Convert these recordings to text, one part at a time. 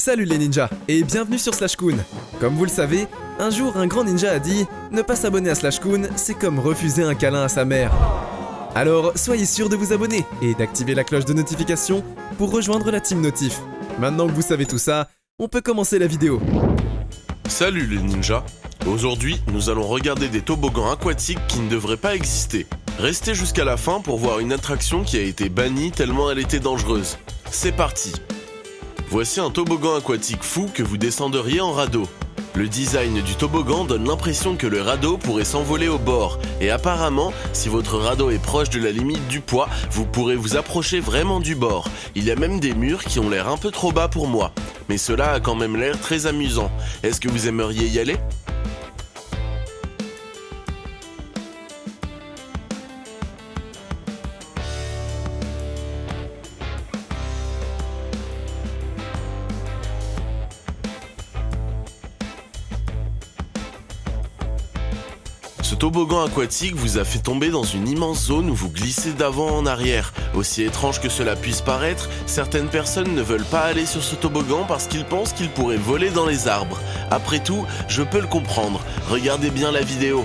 Salut les ninjas, et bienvenue sur Slashcoon. Comme vous le savez, un jour un grand ninja a dit « Ne pas s'abonner à Slashcoon, c'est comme refuser un câlin à sa mère ». Alors soyez sûr de vous abonner et d'activer la cloche de notification pour rejoindre la Team Notif. Maintenant que vous savez tout ça, on peut commencer la vidéo. Salut les ninjas. Aujourd'hui, nous allons regarder des toboggans aquatiques qui ne devraient pas exister. Restez jusqu'à la fin pour voir une attraction qui a été bannie tellement elle était dangereuse. C'est parti. Voici un toboggan aquatique fou que vous descendriez en radeau. Le design du toboggan donne l'impression que le radeau pourrait s'envoler au bord, et apparemment, si votre radeau est proche de la limite du poids, vous pourrez vous approcher vraiment du bord. Il y a même des murs qui ont l'air un peu trop bas pour moi, mais cela a quand même l'air très amusant. Est-ce que vous aimeriez y aller ? Ce toboggan aquatique vous a fait tomber dans une immense zone où vous glissez d'avant en arrière. Aussi étrange que cela puisse paraître, certaines personnes ne veulent pas aller sur ce toboggan parce qu'ils pensent qu'ils pourraient voler dans les arbres. Après tout, je peux le comprendre. Regardez bien la vidéo.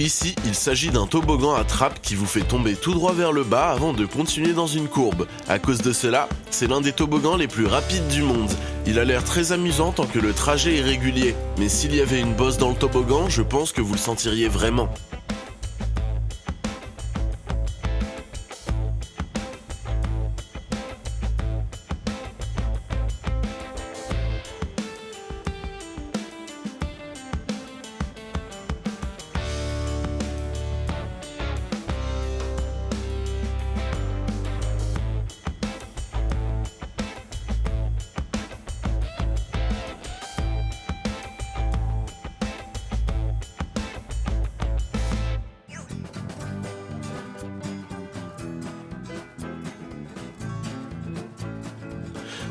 Ici, il s'agit d'un toboggan à trappe qui vous fait tomber tout droit vers le bas avant de continuer dans une courbe. À cause de cela, c'est l'un des toboggans les plus rapides du monde. Il a l'air très amusant tant que le trajet est régulier, mais s'il y avait une bosse dans le toboggan, je pense que vous le sentiriez vraiment.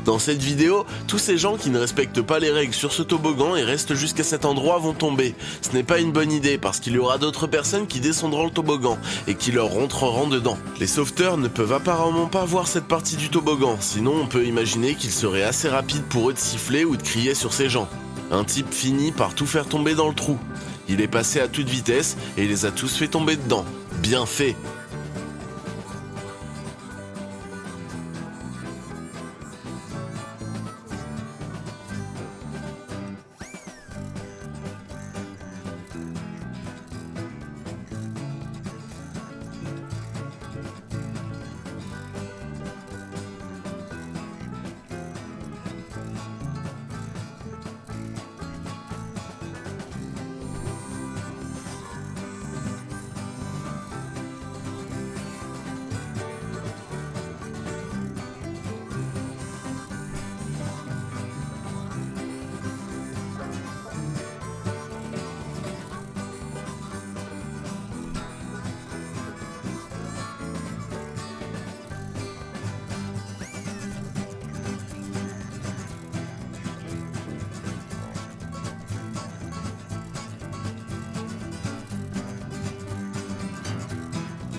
Dans cette vidéo, tous ces gens qui ne respectent pas les règles sur ce toboggan et restent jusqu'à cet endroit vont tomber. Ce n'est pas une bonne idée parce qu'il y aura d'autres personnes qui descendront le toboggan et qui leur rentreront dedans. Les sauveteurs ne peuvent apparemment pas voir cette partie du toboggan, sinon on peut imaginer qu'il serait assez rapide pour eux de siffler ou de crier sur ces gens. Un type finit par tout faire tomber dans le trou. Il est passé à toute vitesse et les a tous fait tomber dedans. Bien fait.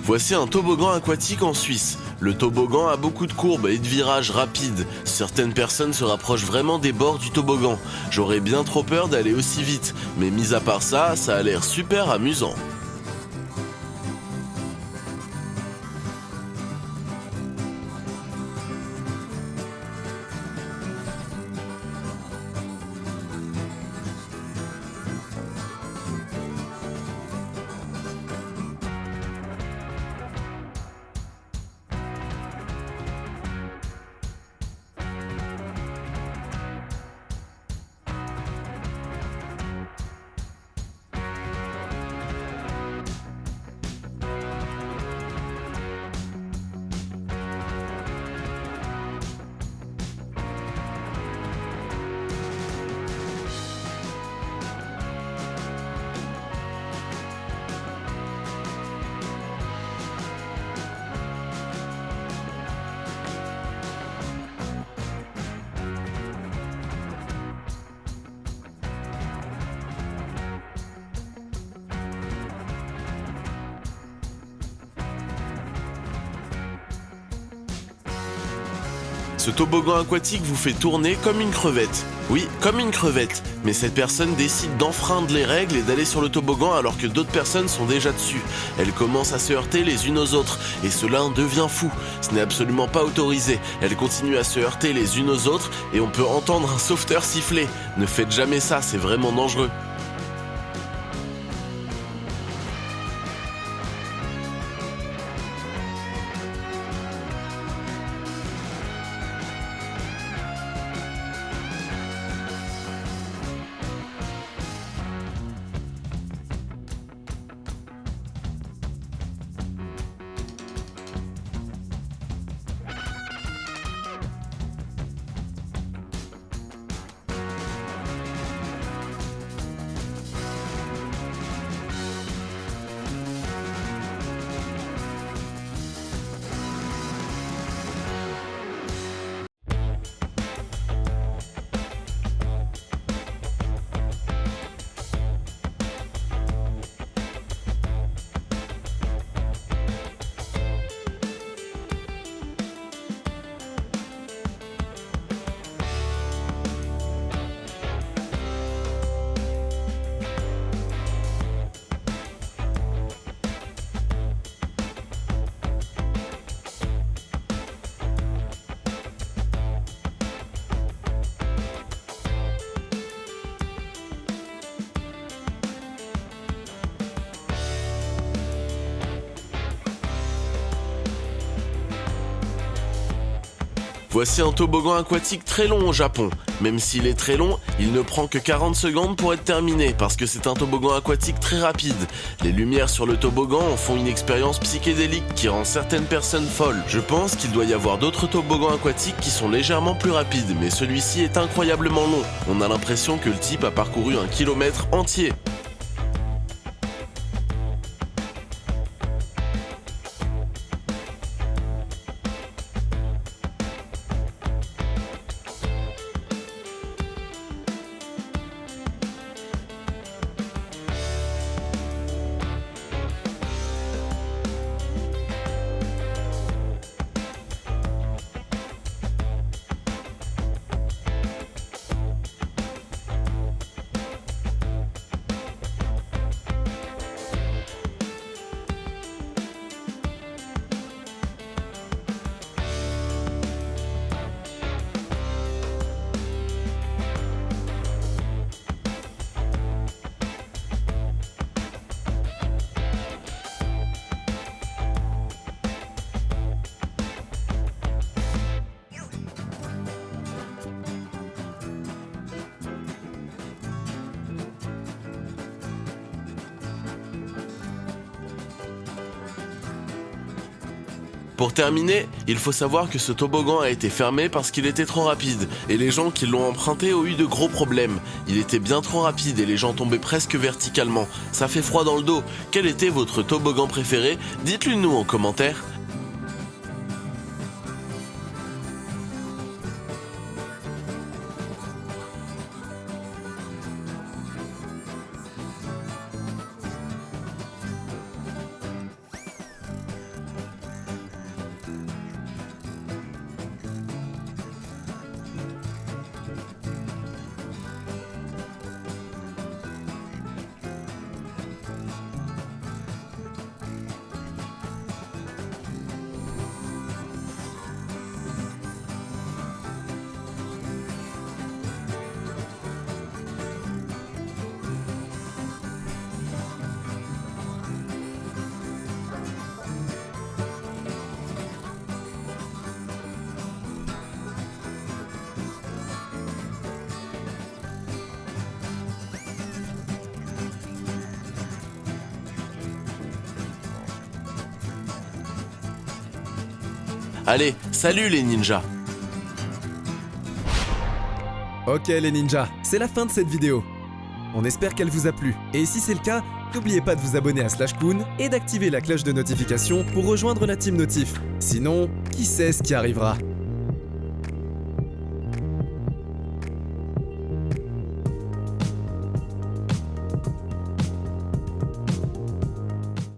Voici un toboggan aquatique en Suisse. Le toboggan a beaucoup de courbes et de virages rapides. Certaines personnes se rapprochent vraiment des bords du toboggan. J'aurais bien trop peur d'aller aussi vite, mais mis à part ça, ça a l'air super amusant. Ce toboggan aquatique vous fait tourner comme une crevette. Oui, comme une crevette. Mais cette personne décide d'enfreindre les règles et d'aller sur le toboggan alors que d'autres personnes sont déjà dessus. Elles commencent à se heurter les unes aux autres et cela en devient fou. Ce n'est absolument pas autorisé. Elles continuent à se heurter les unes aux autres et on peut entendre un sauveteur siffler. Ne faites jamais ça, c'est vraiment dangereux. Voici un toboggan aquatique très long au Japon. Même s'il est très long, il ne prend que 40 secondes pour être terminé parce que c'est un toboggan aquatique très rapide. Les lumières sur le toboggan en font une expérience psychédélique qui rend certaines personnes folles. Je pense qu'il doit y avoir d'autres toboggans aquatiques qui sont légèrement plus rapides, mais celui-ci est incroyablement long. On a l'impression que le type a parcouru 1 kilomètre entier. Pour terminer, il faut savoir que ce toboggan a été fermé parce qu'il était trop rapide, et les gens qui l'ont emprunté ont eu de gros problèmes. Il était bien trop rapide et les gens tombaient presque verticalement. Ça fait froid dans le dos. Quel était votre toboggan préféré? Dites-le nous en commentaire. Allez, salut les ninjas! Ok les ninjas, c'est la fin de cette vidéo. On espère qu'elle vous a plu. Et si c'est le cas, n'oubliez pas de vous abonner à Slashcoon et d'activer la cloche de notification pour rejoindre la Team Notif. Sinon, qui sait ce qui arrivera?